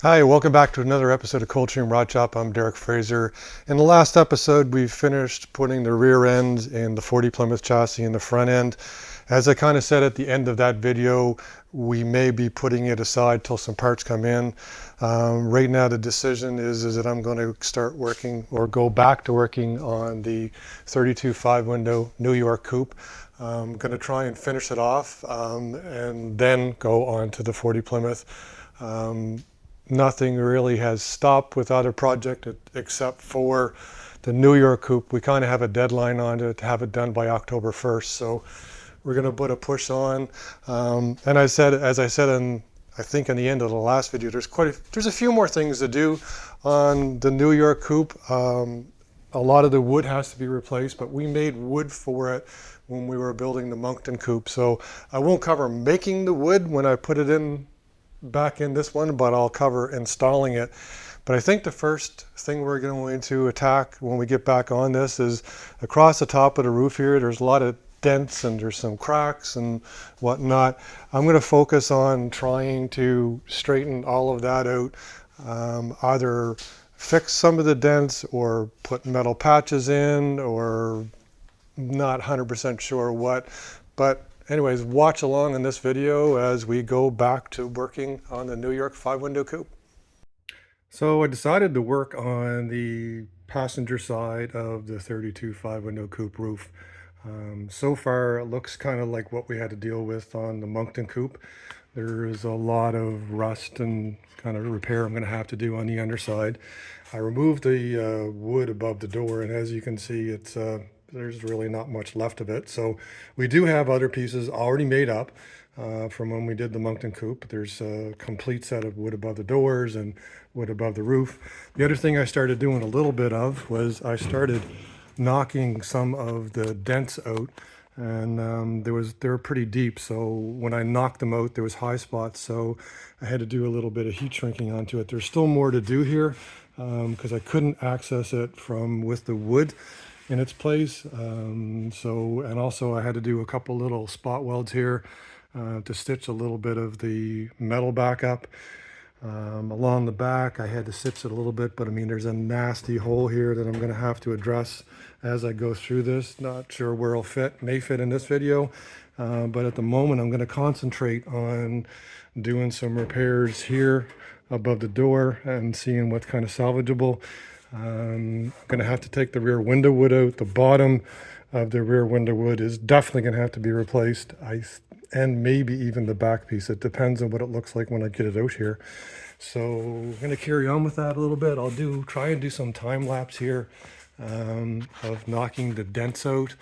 Hi, welcome back to another episode of Coldstream Rod Shop. I'm Derek Fraser. In the last episode, we finished putting the rear end and the 40 Plymouth chassis in the front end. As I kind of said at the end of that video, we may be putting it aside till some parts come in. Right now, the decision is that I'm going to start working or go back to working on the 32 5-window New York Coupe. I'm going to try and finish it off and then go on to the 40 Plymouth. Nothing really has stopped with other project except for the New York Coupe. We kind of have a deadline on it to have it done by October 1st. So we're going to put a push on. And as I said, I think in the end of the last video, there's a few more things to do on the New York Coupe. A lot of the wood has to be replaced, but we made wood for it when we were building the Moncton Coupe. So I won't cover making the wood when I put it in back in this one, but I'll cover installing it. But I think the first thing we're going to attack when we get back on this is across the top of the roof here. There's a lot of dents and there's some cracks and whatnot. I'm going to focus on trying to straighten all of that out, either fix some of the dents or put metal patches in, or not 100% sure what. But anyways, watch along in this video as we go back to working on the New York 5-window coupe. So I decided to work on the passenger side of the 32 5-window coupe roof. So far, it looks kind of like what we had to deal with on the Moncton coupe. There is a lot of rust and kind of repair I'm going to have to do on the underside. I removed the wood above the door, and as you can see, there's really not much left of it. So we do have other pieces already made up from when we did the Moncton coupe. There's a complete set of wood above the doors and wood above the roof. The other thing I started doing a little bit of was I started knocking some of the dents out, and they were pretty deep. So when I knocked them out, there was high spots. So I had to do a little bit of heat shrinking onto it. There's still more to do here because I couldn't access it from with the wood in its place. And also I had to do a couple little spot welds here to stitch a little bit of the metal back up. Along the back, I had to stitch it a little bit, but I mean, there's a nasty hole here that I'm going to have to address as I go through this. Not sure where it'll fit, may fit in this video, but at the moment I'm going to concentrate on doing some repairs here above the door and seeing what's kind of salvageable. I'm going to have to take the rear window wood out. The bottom of the rear window wood is definitely going to have to be replaced. And maybe even the back piece. It depends on what it looks like when I get it out here. So I'm going to carry on with that a little bit. I'll try and do some time lapse here of knocking the dents out.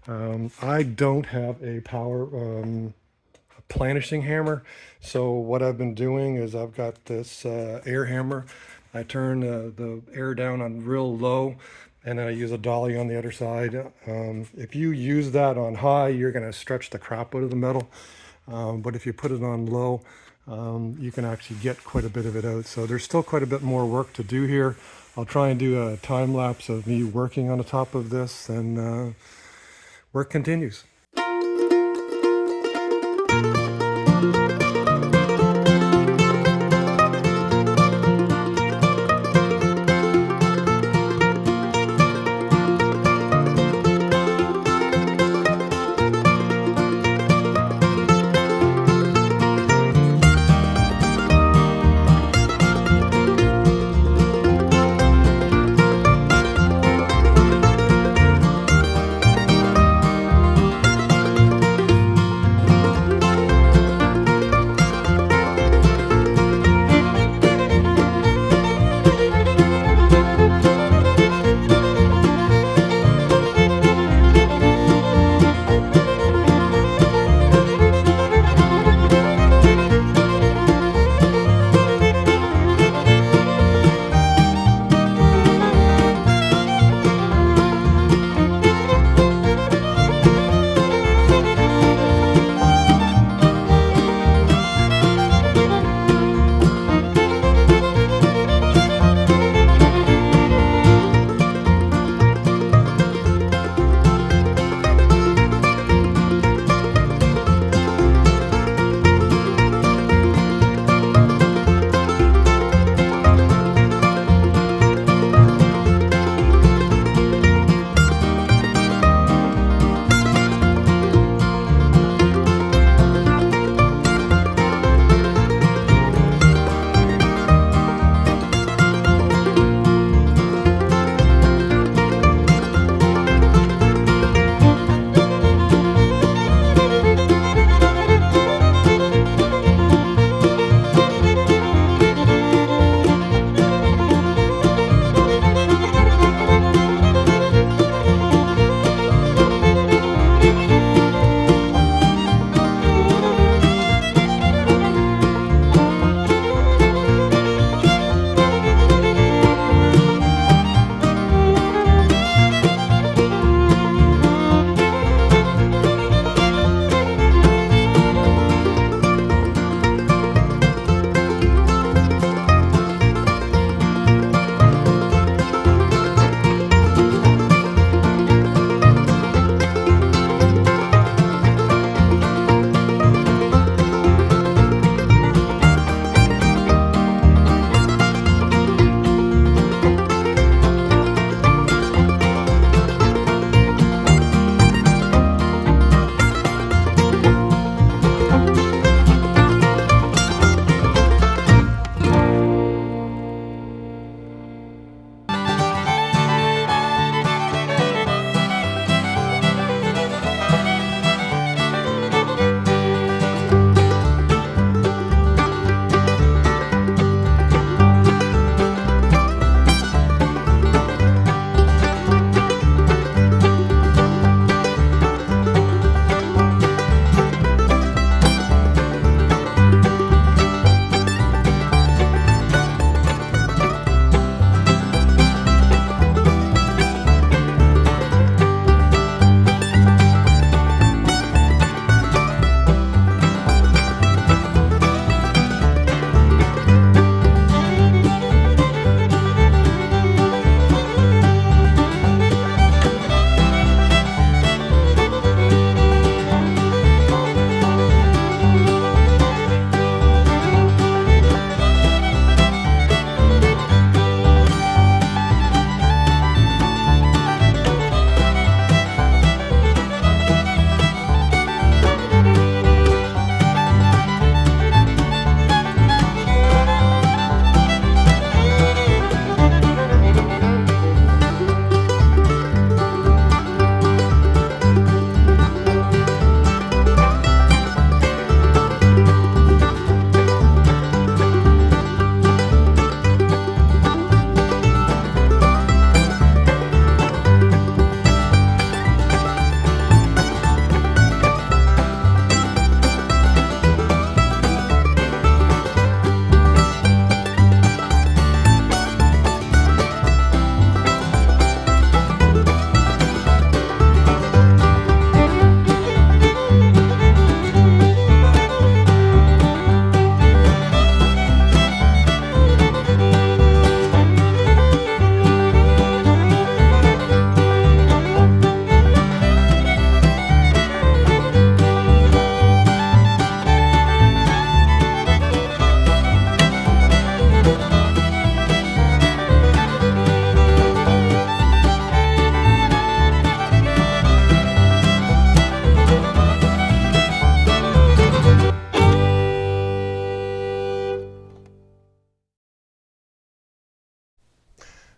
I don't have a power planishing hammer. So what I've been doing is I've got this air hammer. I turn the air down on real low, and then I use a dolly on the other side. If you use that on high, you're going to stretch the crap out of the metal. But if you put it on low, you can actually get quite a bit of it out. So there's still quite a bit more work to do here. I'll try and do a time lapse of me working on the top of this, and work continues.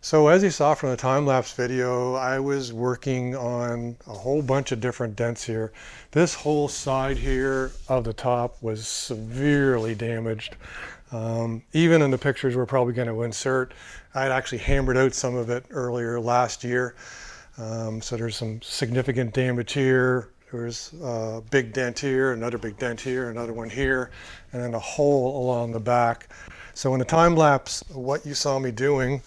So as you saw from the time-lapse video, I was working on a whole bunch of different dents here. This whole side here of the top was severely damaged. Even in the pictures we're probably going to insert, I had actually hammered out some of it earlier last year. So there's some significant damage here. There's a big dent here, another big dent here, another one here, and then a hole along the back. So in the time-lapse, what you saw me doing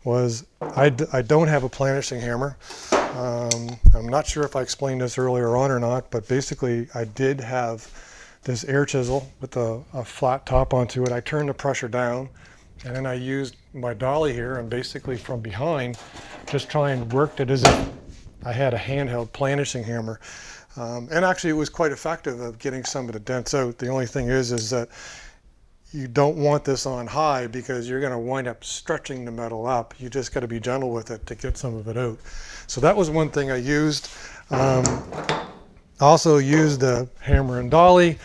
was I don't have a planishing hammer. I'm not sure if I explained this earlier on or not, but basically I did have this air chisel with a flat top onto it. I turned the pressure down, and then I used my dolly here and basically from behind just try and worked it as if I had a handheld planishing hammer. And actually it was quite effective of getting some of the dents out. The only thing is that you don't want this on high because you're going to wind up stretching the metal up. You just got to be gentle with it to get some of it out. So that was one thing I used. I also used the hammer and dolly.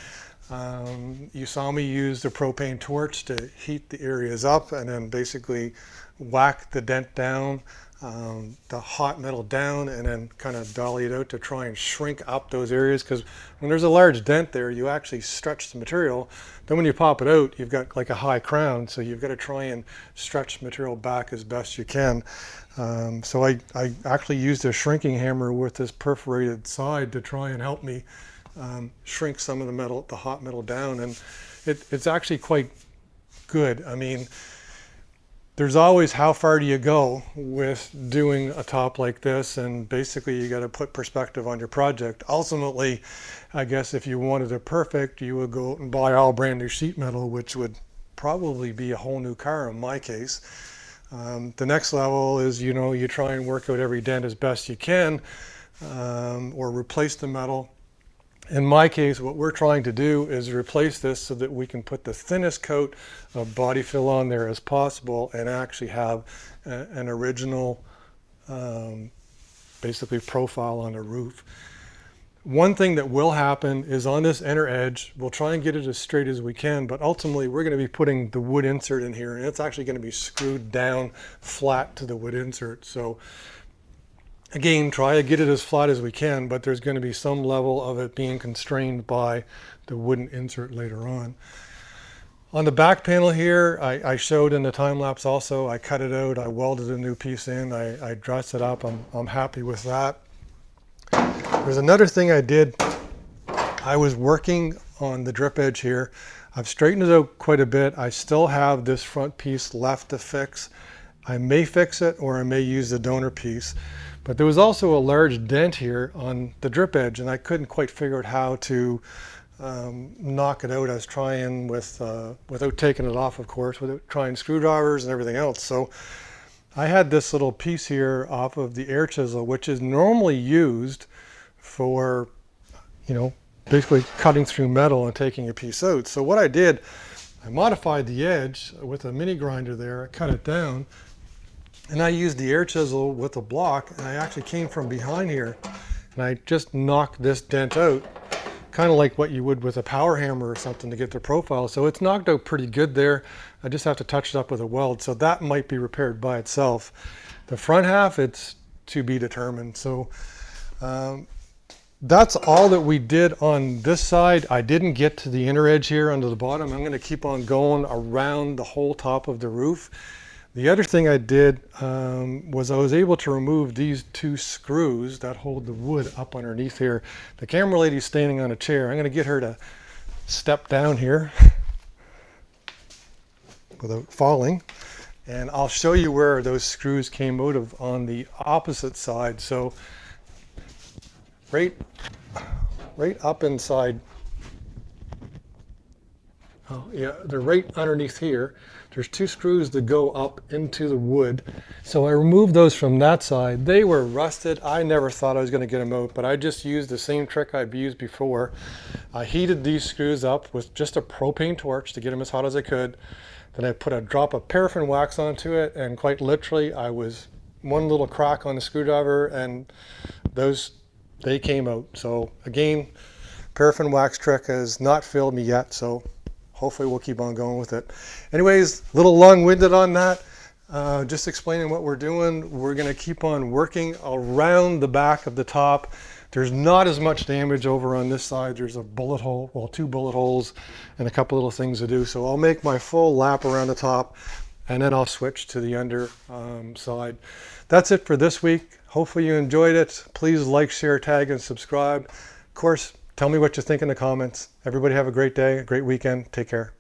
You saw me use the propane torch to heat the areas up and then basically whack the dent down, the hot metal down, and then kind of dolly it out to try and shrink up those areas, because when there's a large dent there you actually stretch the material. Then when you pop it out you've got like a high crown, so you've got to try and stretch material back as best you can. So I actually used a shrinking hammer with this perforated side to try and help me shrink some of the metal, the hot metal down, and it's actually quite good. I mean, there's always how far do you go with doing a top like this, and basically you got to put perspective on your project. Ultimately, I guess if you wanted it perfect, you would go out and buy all brand new sheet metal, which would probably be a whole new car in my case. The next level is, you know, you try and work out every dent as best you can, or replace the metal. In my case, what we're trying to do is replace this so that we can put the thinnest coat of body fill on there as possible and actually have an original basically profile on the roof. One thing that will happen is on this inner edge, we'll try and get it as straight as we can, but ultimately we're going to be putting the wood insert in here, and it's actually going to be screwed down flat to the wood insert. So again, try to get it as flat as we can, but there's going to be some level of it being constrained by the wooden insert later on. On the back panel here, I showed in the time lapse also, I cut it out, I welded a new piece in, I dressed it up, I'm happy with that. There's another thing I did. I was working on the drip edge here. I've straightened it out quite a bit. I still have this front piece left to fix. I may fix it or I may use the donor piece. But there was also a large dent here on the drip edge, and I couldn't quite figure out how to knock it out. I was trying without taking it off, of course, without trying screwdrivers and everything else. So I had this little piece here off of the air chisel, which is normally used for, you know, basically cutting through metal and taking a piece out. So what I did, I modified the edge with a mini grinder there, I cut it down, and I used the air chisel with a block, and I actually came from behind here and I just knocked this dent out, kind of like what you would with a power hammer or something to get the profile. So it's knocked out pretty good there. I just have to touch it up with a weld, so that might be repaired by itself. The front half, it's to be determined. So that's all that we did on this side. I didn't get to the inner edge here under the bottom. I'm going to keep on going around the whole top of the roof. The other thing I did was I was able to remove these two screws that hold the wood up underneath here. The camera lady's standing on a chair. I'm going to get her to step down here without falling, and I'll show you where those screws came out of on the opposite side. So right up inside, oh yeah, they're right underneath here. There's two screws that go up into the wood. So I removed those from that side. They were rusted. I never thought I was going to get them out, but I just used the same trick I've used before. I heated these screws up with just a propane torch to get them as hot as I could. Then I put a drop of paraffin wax onto it, and quite literally I was one little crack on the screwdriver and they came out. So again, paraffin wax trick has not failed me yet, so hopefully we'll keep on going with it. Anyways, a little long-winded on that. Just explaining what we're doing. We're going to keep on working around the back of the top. There's not as much damage over on this side. There's a bullet hole, well, 2 bullet holes and a couple little things to do. So I'll make my full lap around the top and then I'll switch to the under side. That's it for this week. Hopefully you enjoyed it. Please like, share, tag, and subscribe. Of course, tell me what you think in the comments. Everybody have a great day, a great weekend. Take care.